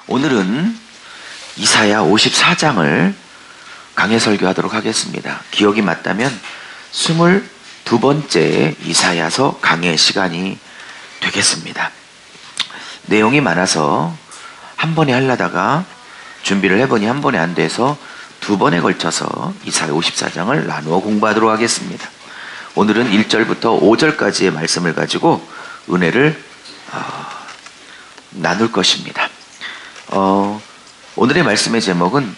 오늘은 이사야 54장을 강해 설교하도록 하겠습니다. 기억이 맞다면 22번째 이사야서 강해 시간이 되겠습니다. 내용이 많아서 한 번에 하려다가 준비를 해보니 한 번에 안 돼서 두 번에 걸쳐서 이사야 54장을 나누어 공부하도록 하겠습니다. 오늘은 1절부터 5절까지의 말씀을 가지고 은혜를 나눌 것입니다. 오늘의 말씀의 제목은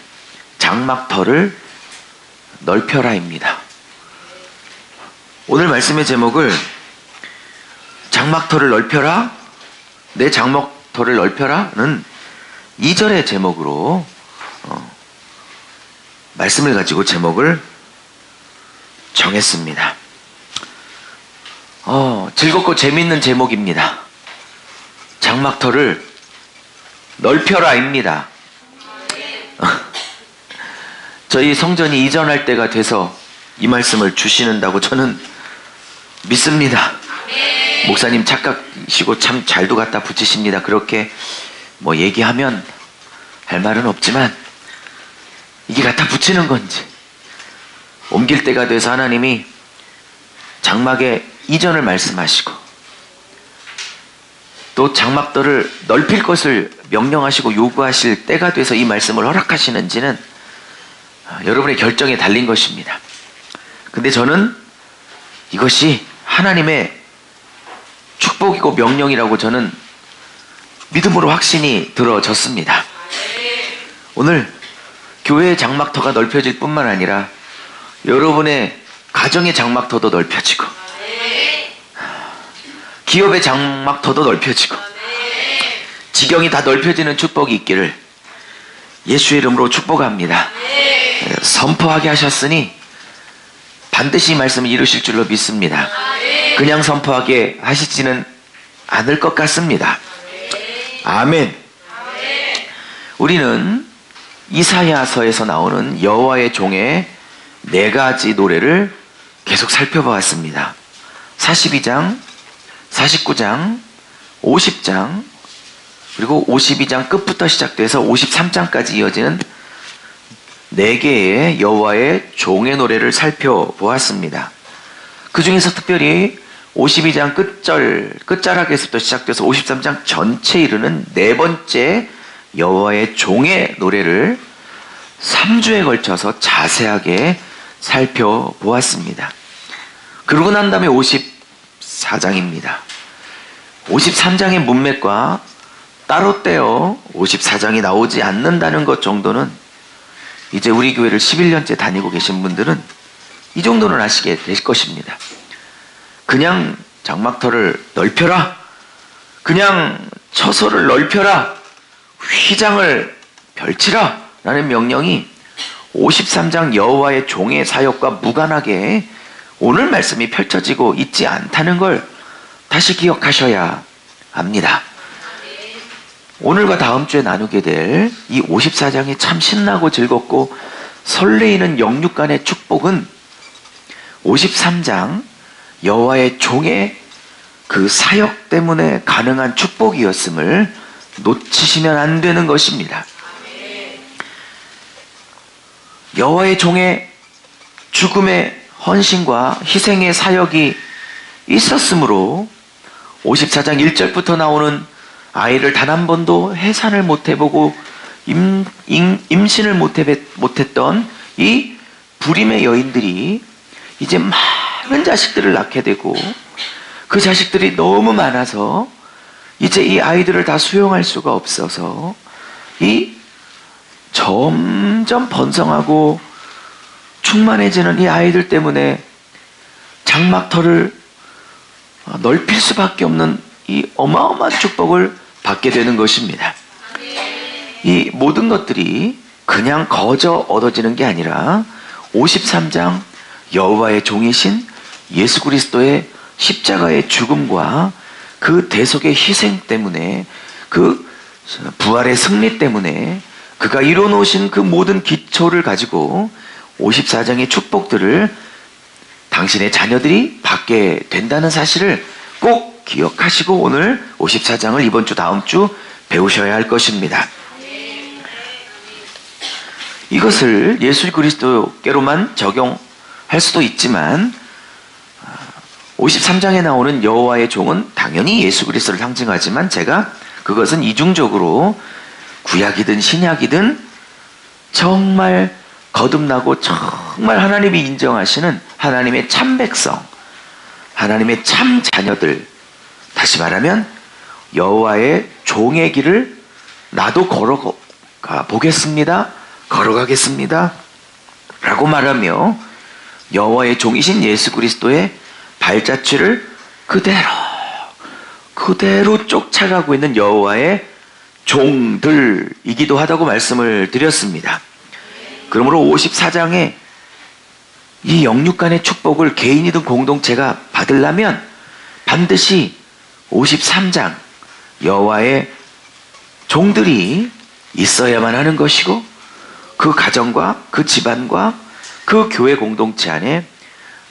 장막터를 넓혀라입니다. 오늘 말씀의 제목을 장막터를 넓혀라, 내 장막터를 넓혀라는 2절의 제목으로 말씀을 가지고 제목을 정했습니다. 즐겁고 재미있는 제목입니다. 장막터를 넓혀라입니다. 저희 성전이 이전할 때가 돼서 이 말씀을 주시는다고 저는 믿습니다. 목사님 착각이시고 참 잘도 갖다 붙이십니다. 그렇게 얘기하면 할 말은 없지만 이게 갖다 붙이는 건지, 옮길 때가 돼서 하나님이 장막의 이전을 말씀하시고 또 장막터를 넓힐 것을 명령하시고 요구하실 때가 돼서 이 말씀을 허락하시는지는 여러분의 결정에 달린 것입니다. 근데 저는 이것이 하나님의 축복이고 명령이라고 저는 믿음으로 확신이 들어졌습니다. 오늘 교회의 장막터가 넓혀질 뿐만 아니라 여러분의 가정의 장막터도 넓혀지고 기업의 장막터도 넓혀지고 지경이 다 넓혀지는 축복이 있기를 예수의 이름으로 축복합니다. 선포하게 하셨으니 반드시 이 말씀을 이루실 줄로 믿습니다. 그냥 선포하게 하시지는 않을 것 같습니다. 아멘. 우리는 이사야서에서 나오는 여호와의 종의 4가지 노래를 계속 살펴보았습니다. 42장, 49장, 50장, 그리고 52장 끝부터 시작돼서 53장까지 이어지는 4개의 여호와의 종의 노래를 살펴보았습니다. 그 중에서 특별히 52장 끝자락에서부터 시작돼서 53장 전체에 이르는 4번째 여호와의 종의 노래를 3주에 걸쳐서 자세하게 살펴보았습니다. 그러고 난 다음에 54장입니다. 53장의 문맥과 따로 떼어 54장이 나오지 않는다는 것 정도는 이제 우리 교회를 11년째 다니고 계신 분들은 이 정도는 아시게 될 것입니다. 그냥 장막터를 넓혀라, 그냥 처소를 넓혀라, 휘장을 펼치라 라는 명령이 53장 여호와의 종의 사역과 무관하게 오늘 말씀이 펼쳐지고 있지 않다는 걸 다시 기억하셔야 합니다. 오늘과 다음 주에 나누게 될 이 54장이 참 신나고 즐겁고 설레이는 영육간의 축복은 53장 여호와의 종의 그 사역 때문에 가능한 축복이었음을 놓치시면 안 되는 것입니다. 여호와의 종의 죽음의 헌신과 희생의 사역이 있었으므로 54장 1절부터 나오는 아이를 단 한 번도 해산을 못해보고 임신을 못했던 이 불임의 여인들이 이제 많은 자식들을 낳게 되고 그 자식들이 너무 많아서 이제 이 아이들을 다 수용할 수가 없어서 이 점점 번성하고 충만해지는 이 아이들 때문에 장막터를 넓힐 수밖에 없는 이 어마어마한 축복을 받게 되는 것입니다. 이 모든 것들이 그냥 거저 얻어지는 게 아니라 53장 여호와의 종이신 예수 그리스도의 십자가의 죽음과 그 대속의 희생 때문에, 그 부활의 승리 때문에 그가 이뤄놓으신 그 모든 기초를 가지고 54장의 축복들을 당신의 자녀들이 받게 된다는 사실을 꼭 기억하시고 오늘 54장을 이번 주 다음 주 배우셔야 할 것입니다. 이것을 예수 그리스도께로만 적용할 수도 있지만 53장에 나오는 여호와의 종은 당연히 예수 그리스도를 상징하지만 제가 그것은 이중적으로 구약이든 신약이든 정말 거듭나고 정말 하나님이 인정하시는 하나님의 참 백성, 하나님의 참 자녀들, 다시 말하면 여호와의 종의 길을 나도 걸어가 보겠습니다, 걸어가겠습니다 라고 말하며 여호와의 종이신 예수 그리스도의 발자취를 그대로 쫓아가고 있는 여호와의 종들이기도 하다고 말씀을 드렸습니다. 그러므로 54장에 이 영육간의 축복을 개인이든 공동체가 받으려면 반드시 53장 여호와의 종들이 있어야만 하는 것이고, 그 가정과 그 집안과 그 교회 공동체 안에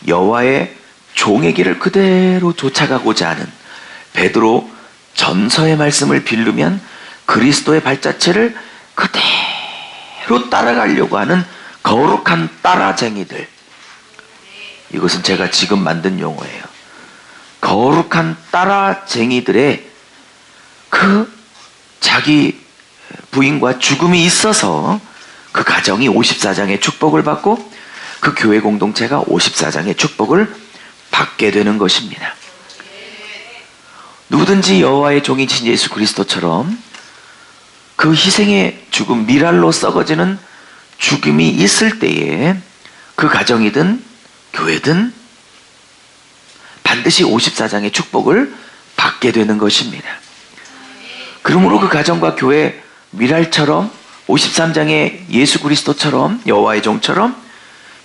여호와의 종의 길을 그대로 쫓아가고자 하는, 베드로 전서의 말씀을 빌르면 그리스도의 발자취를 그대로 따라가려고 하는 거룩한 따라쟁이들, 이것은 제가 지금 만든 용어예요. 거룩한 따라쟁이들의 그 자기 부인과 죽음이 있어서 그 가정이 54장의 축복을 받고 그 교회 공동체가 54장의 축복을 받게 되는 것입니다. 누구든지 여호와의 종이신 예수 그리스도처럼 그 희생의 죽음, 미랄로 썩어지는 죽음이 있을 때에 그 가정이든 교회든 반드시 54장의 축복을 받게 되는 것입니다. 그러므로 그 가정과 교회 미랄처럼 53장의 예수 그리스도처럼 여호와의 종처럼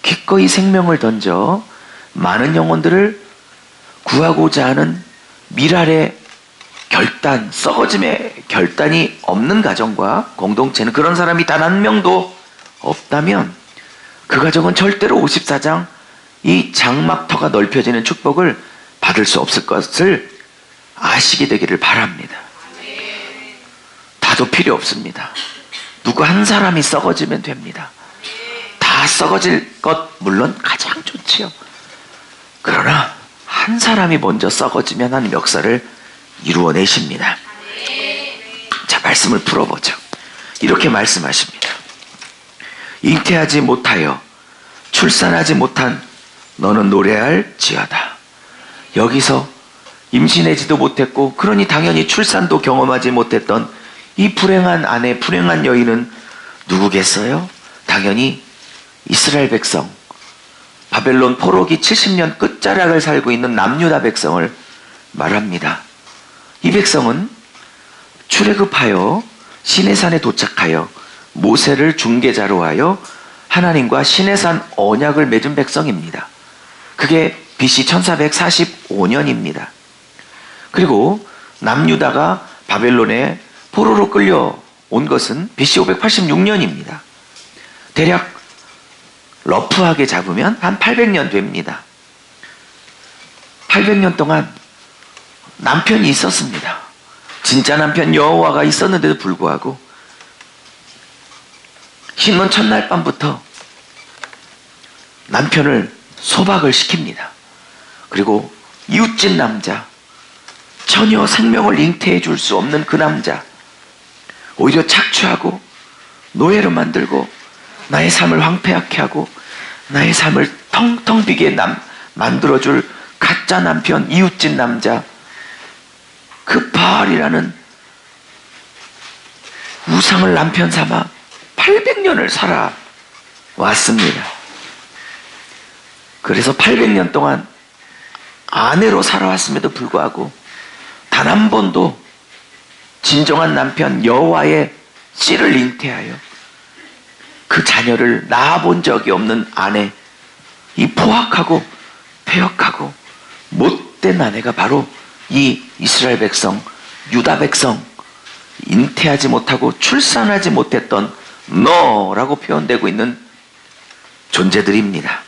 기꺼이 생명을 던져 많은 영혼들을 구하고자 하는 미랄의 결단, 썩어짐의 결단이 없는 가정과 공동체는, 그런 사람이 단 한 명도 없다면 그 가정은 절대로 54장 이 장막터가 넓혀지는 축복을 받을 수 없을 것을 아시게 되기를 바랍니다. 다도 필요 없습니다. 누구 한 사람이 썩어지면 됩니다. 다 썩어질 것 물론 가장 좋지요. 그러나 한 사람이 먼저 썩어지면 하는 역사를 이루어내십니다. 자, 말씀을 풀어보죠. 이렇게 말씀하십니다. 잉태하지 못하여 출산하지 못한 너는 노래할지어다. 여기서 임신하지도 못했고 그러니 당연히 출산도 경험하지 못했던 이 불행한 아내, 불행한 여인은 누구겠어요? 당연히 이스라엘 백성, 바벨론 포로기 70년 끝자락을 살고 있는 남유다 백성을 말합니다. 이 백성은 출애굽하여 시내산에 도착하여 모세를 중개자로 하여 하나님과 시내산 언약을 맺은 백성입니다. 그게 BC 1445년입니다. 그리고 남유다가 바벨론에 포로로 끌려온 것은 BC 586년입니다. 대략 러프하게 잡으면 한 800년 됩니다. 800년 동안 남편이 있었습니다. 진짜 남편 여호와가 있었는데도 불구하고 신문 첫날 밤부터 남편을 소박을 시킵니다. 그리고 이웃집 남자, 전혀 생명을 잉태해 줄 수 없는 그 남자, 오히려 착취하고 노예로 만들고 나의 삶을 황폐하게 하고 나의 삶을 텅텅 비게 만들어줄 가짜 남편, 이웃집 남자, 그 바알이라는 우상을 남편 삼아 800년을 살아왔습니다. 그래서 800년 동안 아내로 살아왔음에도 불구하고 단 한 번도 진정한 남편 여호와의 씨를 잉태하여 그 자녀를 낳아본 적이 없는 아내, 이 포악하고 폐역하고 못된 아내가 바로 이 이스라엘 백성, 유다 백성, 잉태하지 못하고 출산하지 못했던 너라고 표현되고 있는 존재들입니다.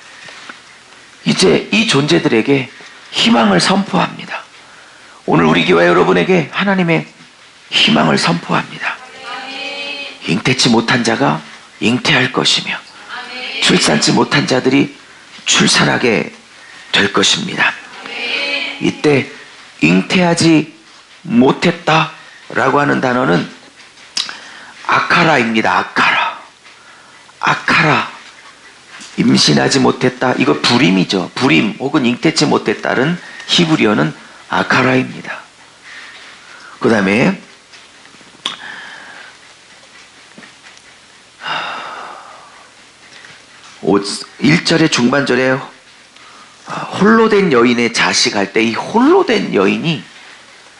이제 이 존재들에게 희망을 선포합니다. 오늘 우리 교회 여러분에게 하나님의 희망을 선포합니다. 잉태치 못한 자가 잉태할 것이며 출산치 못한 자들이 출산하게 될 것입니다. 이때 잉태하지 못했다라고 하는 단어는 아카라입니다. 아카라. 임신하지 못했다. 이거 불임이죠. 불임 혹은 잉태치 못했다는 히브리어는 아카라입니다. 그 다음에 1절의 중반절에 홀로 된 여인의 자식 할 때 이 홀로 된 여인이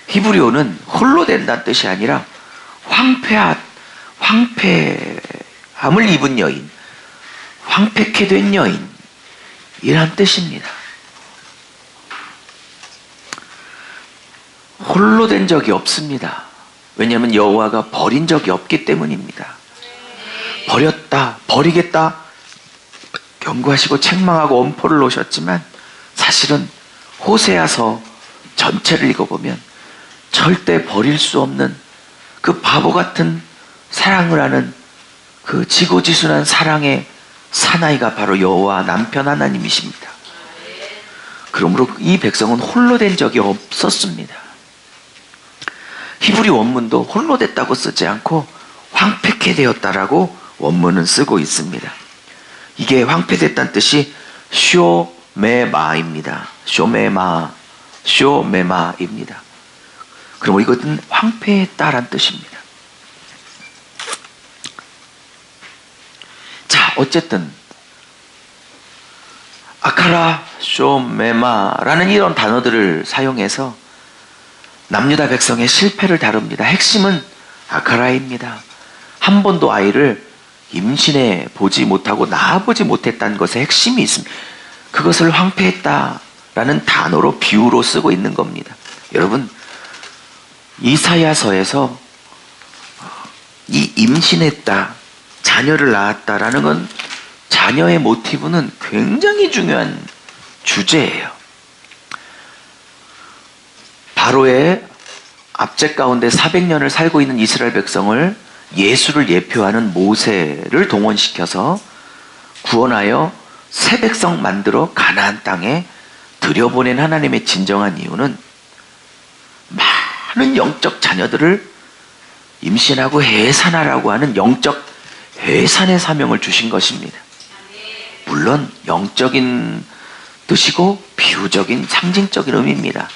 히브리어는 홀로 된다는 뜻이 아니라 황폐함을 입은 여인, 황폐케 된 여인 이란 뜻입니다. 홀로 된 적이 없습니다. 왜냐하면 여호와가 버린 적이 없기 때문입니다. 버렸다, 버리겠다 경고하시고 책망하고 엄포를 놓으셨지만 사실은 호세아서 전체를 읽어보면 절대 버릴 수 없는 그 바보 같은 사랑을 하는 그 지고지순한 사랑의 사나이가 바로 여호와 남편 하나님이십니다. 그러므로 이 백성은 홀로 된 적이 없었습니다. 히브리 원문도 홀로 됐다고 쓰지 않고 황폐케 되었다라고 원문은 쓰고 있습니다. 이게 황폐됐다는 뜻이 쇼메마입니다. 쇼메마입니다. 그럼 이것은 황폐했다란 뜻입니다. 자, 어쨌든 아카라, 쇼메마라는 이런 단어들을 사용해서 남유다 백성의 실패를 다룹니다. 핵심은 아카라입니다. 한 번도 아이를 임신해 보지 못하고 낳아보지 못했다는 것에 핵심이 있습니다. 그것을 황폐했다라는 단어로 비유로 쓰고 있는 겁니다. 여러분, 이사야서에서 이 임신했다, 자녀를 낳았다라는 건 자녀의 모티브는 굉장히 중요한 주제예요. 바로의 압제 가운데 400년을 살고 있는 이스라엘 백성을 예수를 예표하는 모세를 동원시켜서 구원하여 새 백성 만들어 가나안 땅에 들여보낸 하나님의 진정한 이유는 많은 영적 자녀들을 임신하고 해산하라고 하는 영적 해산의 사명을 주신 것입니다. 물론 영적인 뜻이고 비유적인 상징적인 의미입니다.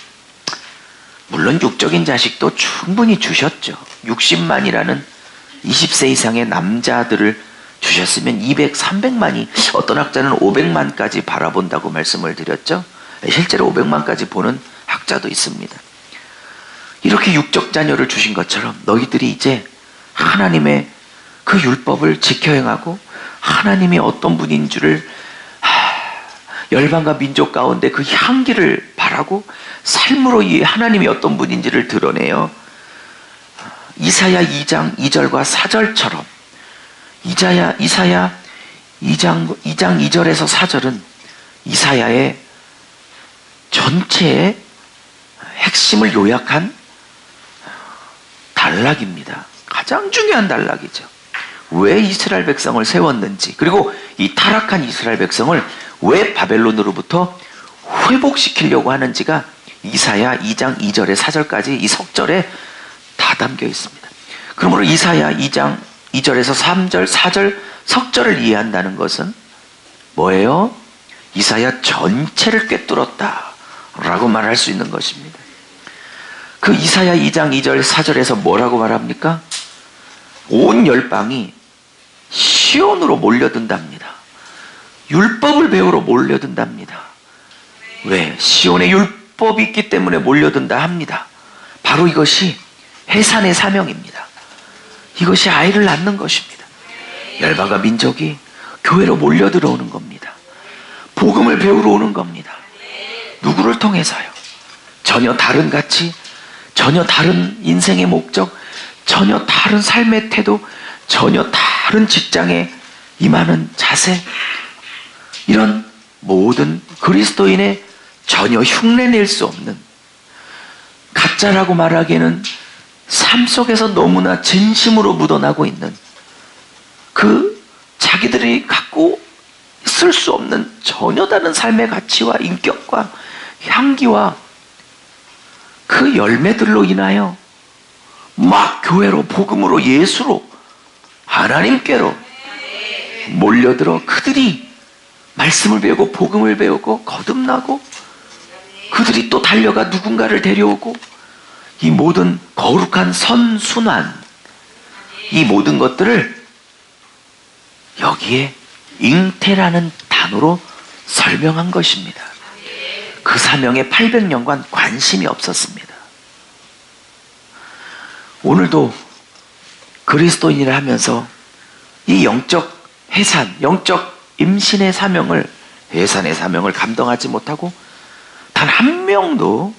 물론 육적인 자식도 충분히 주셨죠. 60만이라는 20세 이상의 남자들을 주셨으면 200, 300만이 어떤 학자는 500만까지 바라본다고 말씀을 드렸죠. 실제로 500만까지 보는 학자도 있습니다. 이렇게 육적 자녀를 주신 것처럼 너희들이 이제 하나님의 그 율법을 지켜 행하고 하나님이 어떤 분인 줄을 열방과 민족 가운데 그 향기를 바라고 삶으로 이 하나님이 어떤 분인지를 드러내요. 이사야 2장 2절과 4절처럼 이사야 2장 2절에서 4절은 이사야의 전체의 핵심을 요약한 단락입니다. 가장 중요한 단락이죠. 왜 이스라엘 백성을 세웠는지, 그리고 이 타락한 이스라엘 백성을 왜 바벨론으로부터 회복시키려고 하는지가 이사야 2장 2절에 4절까지 이 석절에 다 담겨 있습니다. 그러므로 이사야 2장 2절에서 3절, 4절 석절을 이해한다는 것은 뭐예요? 이사야 전체를 꿰뚫었다라고 말할 수 있는 것입니다. 그 이사야 2장 2절 4절에서 뭐라고 말합니까? 온 열방이 시온으로 몰려든답니다. 율법을 배우러 몰려든답니다. 왜? 시온에 율법이 있기 때문에 몰려든다 합니다. 바로 이것이 해산의 사명입니다. 이것이 아이를 낳는 것입니다. 열방과 민족이 교회로 몰려들어오는 겁니다. 복음을 배우러 오는 겁니다. 누구를 통해서요? 전혀 다른 가치, 전혀 다른 인생의 목적, 전혀 다른 삶의 태도, 전혀 다른 직장에 임하는 자세, 이런 모든 그리스도인의 전혀 흉내낼 수 없는, 가짜라고 말하기에는 삶 속에서 너무나 진심으로 묻어나고 있는 그 자기들이 갖고 있을 수 없는 전혀 다른 삶의 가치와 인격과 향기와 그 열매들로 인하여 막 교회로, 복음으로, 예수로, 하나님께로 몰려들어 그들이 말씀을 배우고 복음을 배우고 거듭나고, 그들이 또 달려가 누군가를 데려오고, 이 모든 거룩한 선순환, 이 모든 것들을 여기에 잉태라는 단어로 설명한 것입니다. 그 사명에 800년간 관심이 없었습니다. 오늘도 그리스도인이라 하면서 이 영적 해산, 영적 임신의 사명을, 해산의 사명을 감당하지 못하고 단 한 명도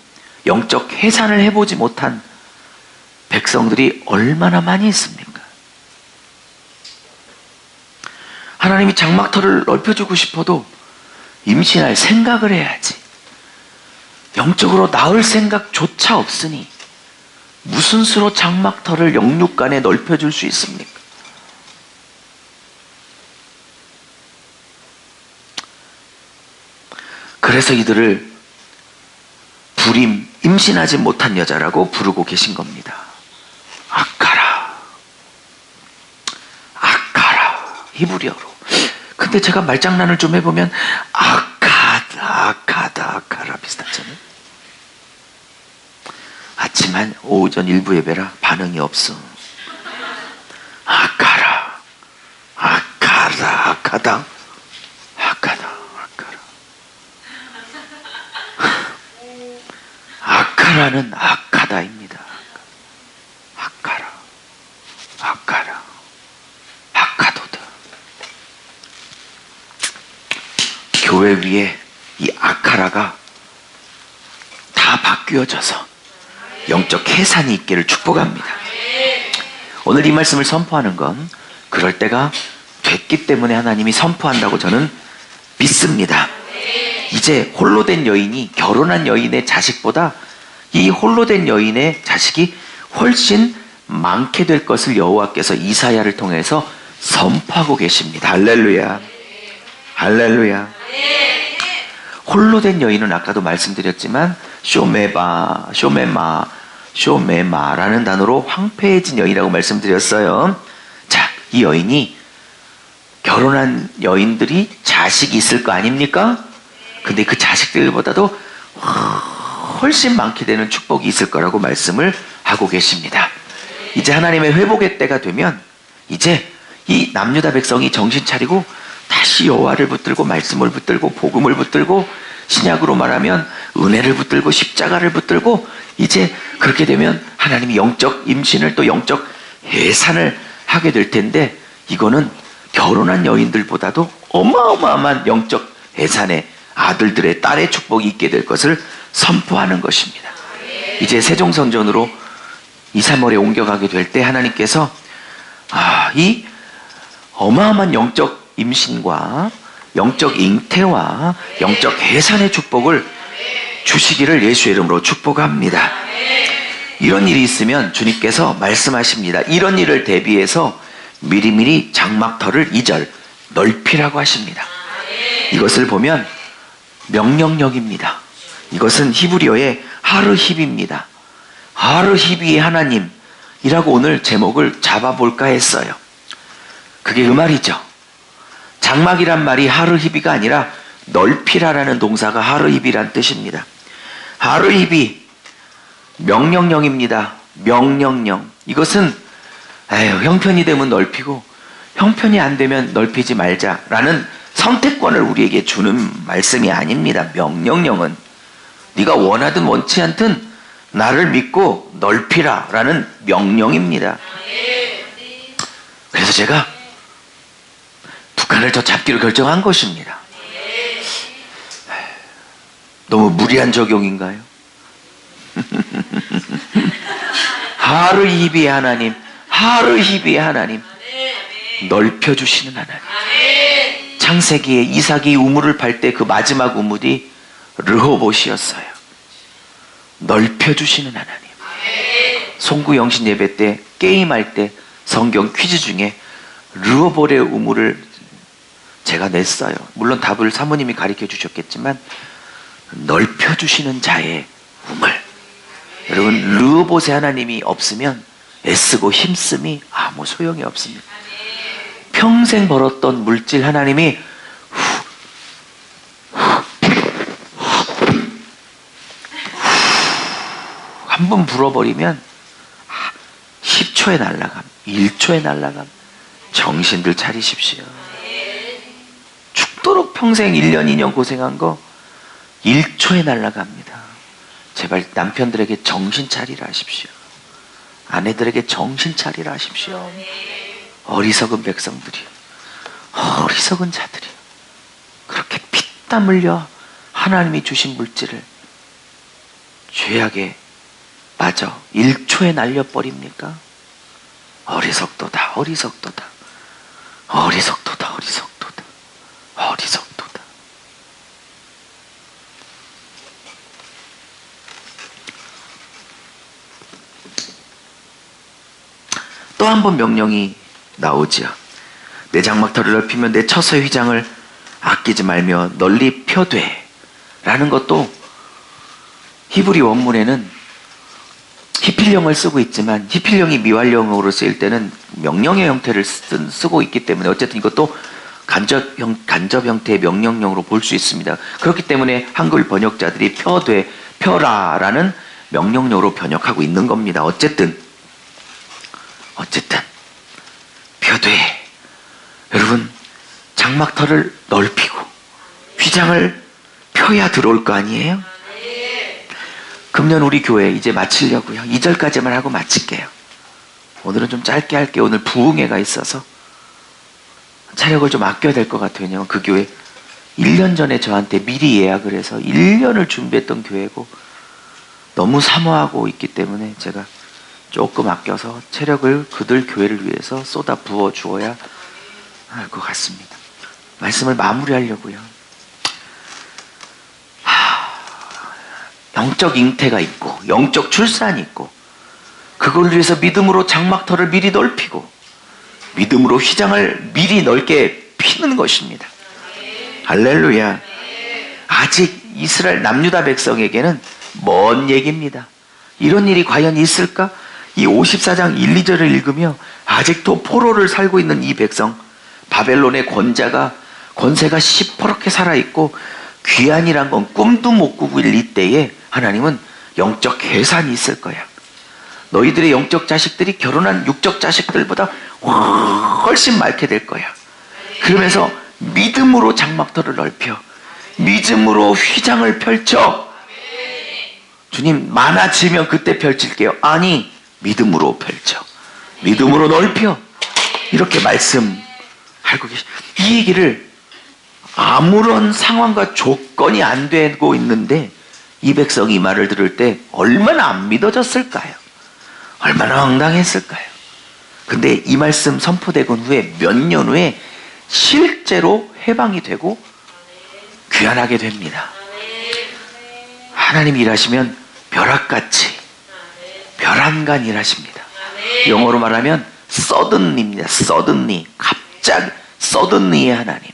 영적 해산을 해보지 못한 백성들이 얼마나 많이 있습니까? 하나님이 장막터를 넓혀주고 싶어도 임신할 생각을 해야지. 영적으로 나을 생각조차 없으니 무슨 수로 장막터를 영육간에 넓혀줄 수 있습니까? 그래서 이들을 불임, 임신하지 못한 여자라고 부르고 계신 겁니다. 아카라, 아카라, 히브리어로. 근데 제가 말장난을 좀 해보면 아카라 비슷하잖아요. 아침 오전 일부 예배라 반응이 없어. 아카라, 아카다. 아카라는 아카다입니다. 아카도드. 교회 위에 이 아카라가 다 바뀌어져서 영적 해산이 있기를 축복합니다. 오늘 이 말씀을 선포하는 건 그럴 때가 됐기 때문에 하나님이 선포한다고 저는 믿습니다. 이제 홀로 된 여인이 결혼한 여인의 자식보다 이 홀로 된 여인의 자식이 훨씬 많게 될 것을 여호와께서 이사야를 통해서 선포하고 계십니다. 할렐루야. 할렐루야. 홀로 된 여인은 아까도 말씀드렸지만 쇼메마라는 단어로 황폐해진 여인이라고 말씀드렸어요. 자, 이 여인이 결혼한 여인들이 자식이 있을 거 아닙니까? 근데 그 자식들보다도 훨씬 많게 되는 축복이 있을 거라고 말씀을 하고 계십니다. 이제 하나님의 회복의 때가 되면 이제 이 남유다 백성이 정신 차리고 다시 여호와를 붙들고 말씀을 붙들고 복음을 붙들고 신약으로 말하면 은혜를 붙들고 십자가를 붙들고 이제 그렇게 되면 하나님이 영적 임신을 또 영적 해산을 하게 될 텐데, 이거는 결혼한 여인들보다도 어마어마한 영적 해산의 아들들의 딸의 축복이 있게 될 것을 선포하는 것입니다. 이제 세종성전으로 2, 3월에 옮겨가게 될 때 하나님께서 이 어마어마한 영적 임신과 영적 잉태와 영적 해산의 축복을 주시기를 예수의 이름으로 축복합니다. 이런 일이 있으면 주님께서 말씀하십니다. 이런 일을 대비해서 미리미리 장막터를 2절 넓히라고 하십니다. 이것을 보면 명령력입니다. 이것은 히브리어의 하르힙입니다. 하르힙이 하나님이라고 오늘 제목을 잡아볼까 했어요. 그게 그 말이죠. 장막이란 말이 하르힙이가 아니라 넓히라라는 동사가 하르힙이란 뜻입니다. 하르힙이 명령령입니다. 명령령. 이것은 형편이 되면 넓히고 형편이 안 되면 넓히지 말자라는 선택권을 우리에게 주는 말씀이 아닙니다. 명령령은 네가 원하든 원치 않든 나를 믿고 넓히라라는 명령입니다. 그래서 제가 북한을 더 잡기로 결정한 것입니다. 너무 무리한 적용인가요? 하르히비 하나님, 하르히비 하나님, 넓혀주시는 하나님. 창세기에 이삭이 우물을 팔 때 그 마지막 우물이 르호봇이었어요. 넓혀주시는 하나님. 송구 영신 예배 때 게임할 때 성경 퀴즈 중에 르호봇의 우물을 제가 냈어요. 물론 답을 사모님이 가르쳐 주셨겠지만 넓혀주시는 자의 우물. 여러분 르호봇의 하나님이 없으면 애쓰고 힘씀이 아무 소용이 없습니다. 평생 벌었던 물질 하나님이 한 번 불어버리면 10초에 날아감, 1초에 날아감. 정신들 차리십시오. 죽도록 평생 1년, 2년 고생한 거 1초에 날아갑니다. 제발 남편들에게 정신 차리라 하십시오. 아내들에게 정신 차리라 하십시오. 어리석은 백성들이, 어리석은 자들이 그렇게 피땀 흘려 하나님이 주신 물질을 죄악에 빠져 1초에 날려버립니까? 어리석도다, 어리석도다, 어리석도다, 어리석도다, 어리석도다. 또 한 번 명령이 나오지요. 내 장막터를 넓히면 내 처소의 휘장을 아끼지 말며 널리 펴되 라는 것도 히브리 원문에는 히필령을 쓰고 있지만 히필령이 미완령으로 쓰일 때는 명령의 형태를 쓰고 있기 때문에 어쨌든 이것도 간접 형태의 명령형으로 볼 수 있습니다. 그렇기 때문에 한글 번역자들이 펴되, 펴라라는 명령형으로 번역하고 있는 겁니다. 어쨌든 펴되. 여러분 장막터를 넓히고 휘장을 펴야 들어올 거 아니에요? 금년 우리 교회 이제 마치려고요. 2절까지만 하고 마칠게요. 오늘은 좀 짧게 할게요. 오늘 부흥회가 있어서 차력을 좀 아껴야 될 것 같아요. 왜냐면 그 교회 1년 전에 저한테 미리 예약을 해서 1년을 준비했던 교회고 너무 사모하고 있기 때문에 제가 조금 아껴서 체력을 그들 교회를 위해서 쏟아 부어 주어야 할 것 같습니다. 말씀을 마무리하려고요. 영적 잉태가 있고 영적 출산이 있고 그걸 위해서 믿음으로 장막터를 미리 넓히고 믿음으로 휘장을 미리 넓게 피는 것입니다. 할렐루야. 아직 이스라엘 남유다 백성에게는 먼 얘기입니다. 이런 일이 과연 있을까? 이 54장 1, 2절을 읽으며 아직도 포로를 살고 있는 이 백성, 바벨론의 권세가 시퍼렇게 살아있고 귀환이란 건 꿈도 못 꾸고 이때에 하나님은 영적 계산이 있을 거야. 너희들의 영적 자식들이 결혼한 육적 자식들보다 훨씬 많게 될 거야. 그러면서 믿음으로 장막터를 넓혀 믿음으로 휘장을 펼쳐. 주님 많아지면 그때 펼칠게요. 아니 믿음으로 펼쳐, 믿음으로 넓혀. 이렇게 말씀하고 계시. 이 얘기를 아무런 상황과 조건이 안 되고 있는데 이 백성이 이 말을 들을 때 얼마나 안 믿어졌을까요? 얼마나 황당했을까요? 근데 이 말씀 선포되고 후에 몇 년 후에 실제로 해방이 되고 귀환하게 됩니다. 하나님이 일하시면 벼락같이 벼랑간 일하십니다. 영어로 말하면 suddenly입니다. suddenly, 갑자기, suddenly의 하나님,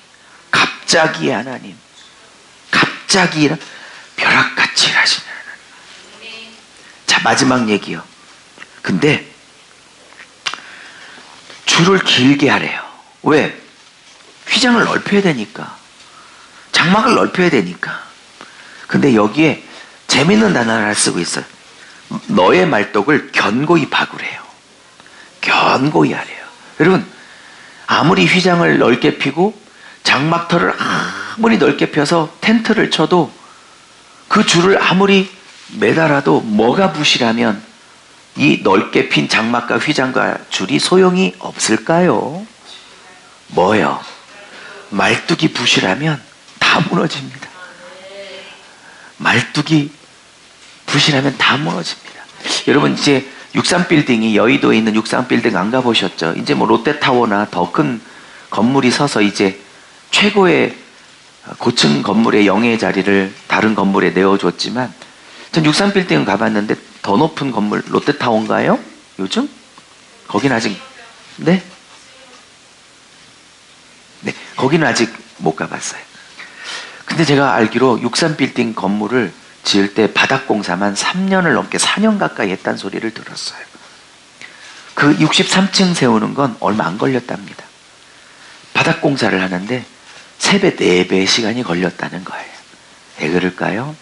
갑자기의 하나님, 갑자기 벼락같이 일하시는 하나님. 자, 마지막 얘기요. 근데 줄을 길게 하래요. 왜? 휘장을 넓혀야 되니까, 장막을 넓혀야 되니까. 근데 여기에 재밌는 단어를 쓰고 있어요. 너의 말뚝을 견고히 박으래요. 견고히 하래요. 여러분 아무리 휘장을 넓게 피고 장막터를 아무리 넓게 펴서 텐트를 쳐도 그 줄을 아무리 매달아도 뭐가 부실하면 이 넓게 핀 장막과 휘장과 줄이 소용이 없을까요? 뭐요? 말뚝이 부실하면 다 무너집니다. 말뚝이 부실하면 다 무너집니다. 여러분 이제 63빌딩이 여의도에 있는 63빌딩 안 가보셨죠? 이제 뭐 롯데타워나 더 큰 건물이 서서 이제 최고의 고층 건물의 영예의 자리를 다른 건물에 내어줬지만 전 63빌딩은 가봤는데 더 높은 건물 롯데타워인가요? 요즘? 거긴 아직 네? 거기는 아직 못 가봤어요. 근데 제가 알기로 63빌딩 건물을 지을 때 바닥공사만 3년을 넘게 4년 가까이 했다는 소리를 들었어요. 그 63층 세우는 건 얼마 안 걸렸답니다. 바닥공사를 하는데 3배, 4배의 시간이 걸렸다는 거예요. 왜 그럴까요?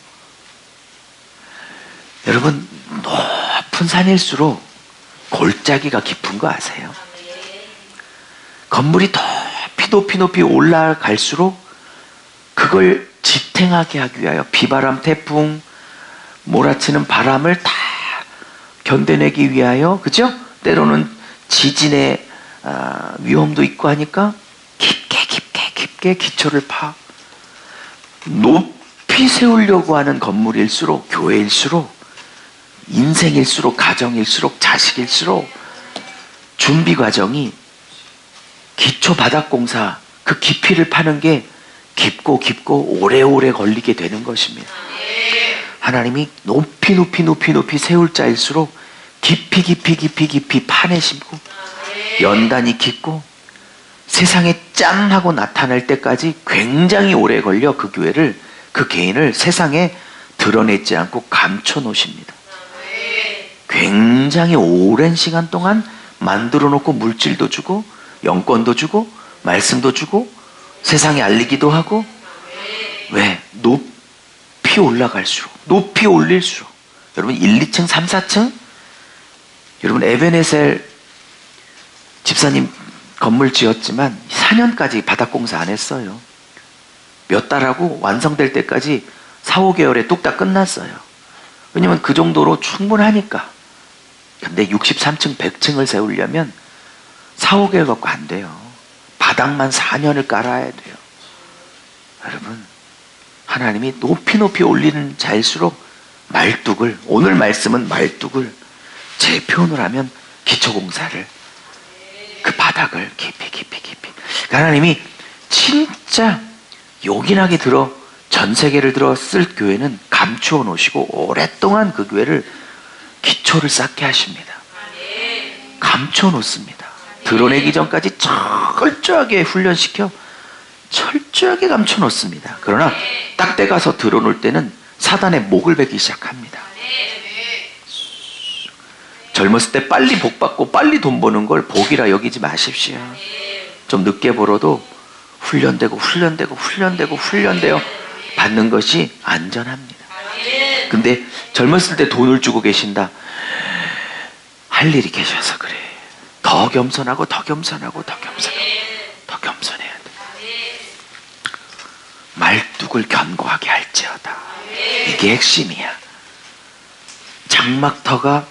여러분, 높은 산일수록 골짜기가 깊은 거 아세요? 건물이 높이 올라갈수록 그걸 지탱하게 하기 위하여 비바람, 태풍, 몰아치는 바람을 다 견뎌내기 위하여, 그죠? 때로는 지진의 위험도 있고 하니까 깊게 기초를 파. 높이 세우려고 하는 건물일수록, 교회일수록, 인생일수록, 가정일수록, 자식일수록 준비 과정이 기초 바닥공사 그 깊이를 파는 게 깊고 오래오래 걸리게 되는 것입니다. 하나님이 높이 세울 자일수록 깊이 파내시고 연단이 깊고 세상에 짠 하고 나타날 때까지 굉장히 오래 걸려 그 교회를, 그 개인을 세상에 드러내지 않고 감춰 놓으십니다. 굉장히 오랜 시간 동안 만들어 놓고 물질도 주고 영권도 주고 말씀도 주고 세상에 알리기도 하고. 왜? 높이 올라갈수록, 높이 올릴수록. 여러분 1, 2층, 3, 4층? 여러분 에베네셀 집사님 건물 지었지만 4년까지 바닥공사 안 했어요. 몇 달하고 완성될 때까지 4, 5개월에 뚝딱 끝났어요. 왜냐면 그 정도로 충분하니까. 근데 63층, 100층을 세우려면 4, 5개월 갖고 안 돼요. 바닥만 4년을 깔아야 돼요. 여러분, 하나님이 높이 올리는 자일수록 말뚝을, 오늘 말씀은 말뚝을, 제 표현을 하면 기초공사를, 그 바닥을 깊이. 하나님이 진짜 요긴하게 전 세계를 들어 쓸 교회는 감추어 놓으시고 오랫동안 그 교회를 기초를 쌓게 하십니다. 감춰 놓습니다. 드러내기 전까지 철저하게 훈련시켜 철저하게 감춰 놓습니다. 그러나 딱 때 가서 드러놓을 때는 사단의 목을 베기 시작합니다. 젊었을 때 빨리 복 받고 빨리 돈 버는 걸 복이라 여기지 마십시오. 좀 늦게 벌어도 훈련되어 받는 것이 안전합니다. 근데 젊었을 때 돈을 주고 계신다. 할 일이 계셔서 그래. 더 겸손해야 돼. 말뚝을 견고하게 할지어다. 이게 핵심이야. 장막터가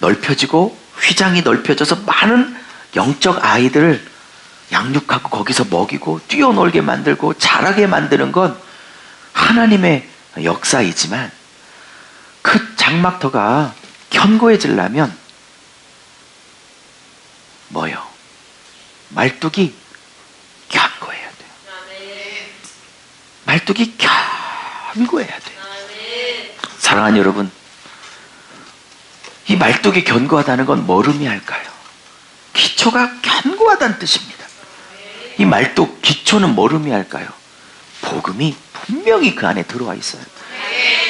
넓혀지고 휘장이 넓혀져서 많은 영적 아이들을 양육하고 거기서 먹이고 뛰어놀게 만들고 자라게 만드는 건 하나님의 역사이지만, 그 장막터가 견고해지려면 뭐요? 말뚝이 견고해야 돼요. 말뚝이 견고해야 돼요. 사랑하는 여러분, 이 말뚝이 견고하다는 건 뭘 의미할까요? 기초가 견고하다는 뜻입니다. 이 말뚝 기초는 뭘 의미할까요? 복음이 분명히 그 안에 들어와 있어요.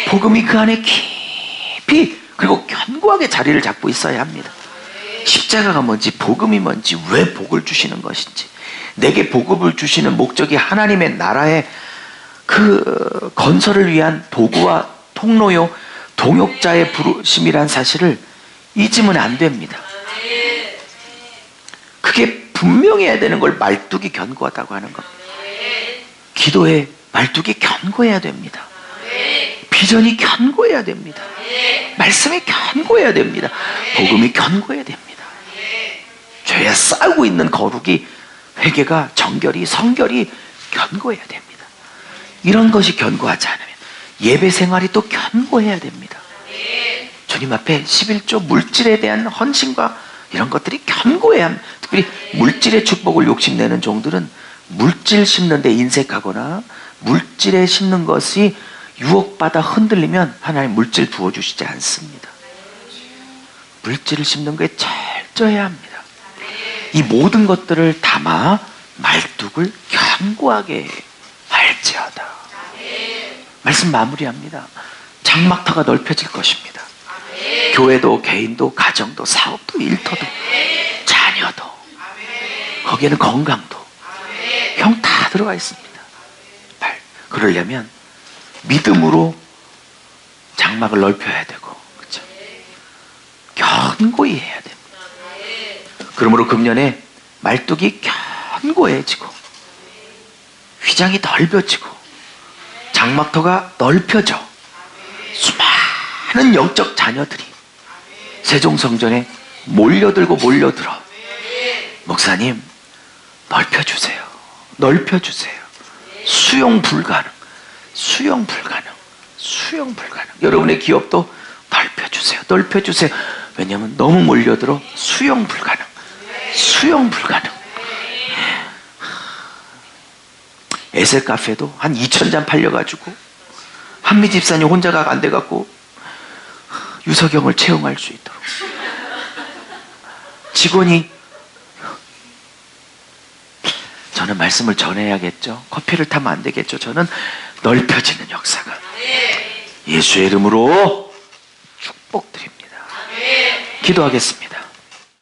복음이 그 안에 깊이 그리고 견고하게 자리를 잡고 있어야 합니다. 십자가가 뭔지, 복음이 뭔지, 왜 복을 주시는 것인지, 내게 복음을 주시는 목적이 하나님의 나라의 그 건설을 위한 도구와 통로요 동역자의 부르심이란 사실을 잊으면 안 됩니다. 그게 분명해야 되는 걸 말뚝이 견고하다고 하는 겁니다. 기도에 말뚝이 견고해야 됩니다. 비전이 견고해야 됩니다. 말씀이 견고해야 됩니다. 복음이 견고해야 됩니다. 죄에 쌓고 있는 거룩이, 회개가, 정결이, 성결이 견고해야 됩니다. 이런 것이 견고하지 않으면 예배 생활이 또 견고해야 됩니다. 주님 앞에 11조 물질에 대한 헌신과 이런 것들이 견고해야 합니다. 특별히 물질의 축복을 욕심내는 종들은 물질 심는 데 인색하거나 물질에 심는 것이 유혹받아 흔들리면 하나님 물질 부어주시지 않습니다. 물질을 심는 거에 철저해야 합니다. 이 모든 것들을 담아 말뚝을 견고하게 할지어다. 말씀 마무리합니다. 장막터가 넓혀질 것입니다. 교회도 개인도 가정도 사업도 일터도 자녀도 거기에는 건강도 형 다 들어가 있습니다. 그러려면 믿음으로 장막을 넓혀야 되고, 그렇죠? 견고히 해야 됩니다. 그러므로 금년에 말뚝이 견고해지고 휘장이 넓어지고 장막터가 넓혀져 수많은 영적 자녀들이 세종성전에 몰려들고 몰려들어 목사님 넓혀주세요. 넓혀주세요. 수용 불가능. 수용 불가능. 수용 불가능. 여러분의 기업도 넓혀주세요. 넓혀주세요. 왜냐하면 너무 몰려들어 수용 불가능. 수용 불가능. 에셀 카페도 한 2,000잔 팔려가지고 한미 집사님 혼자가 안 돼갖고 유석영을 채용할 수 있도록 직원이, 저는 말씀을 전해야겠죠. 커피를 타면 안 되겠죠. 저는 넓혀지는 역사가 예수의 이름으로 축복드립니다. 기도하겠습니다.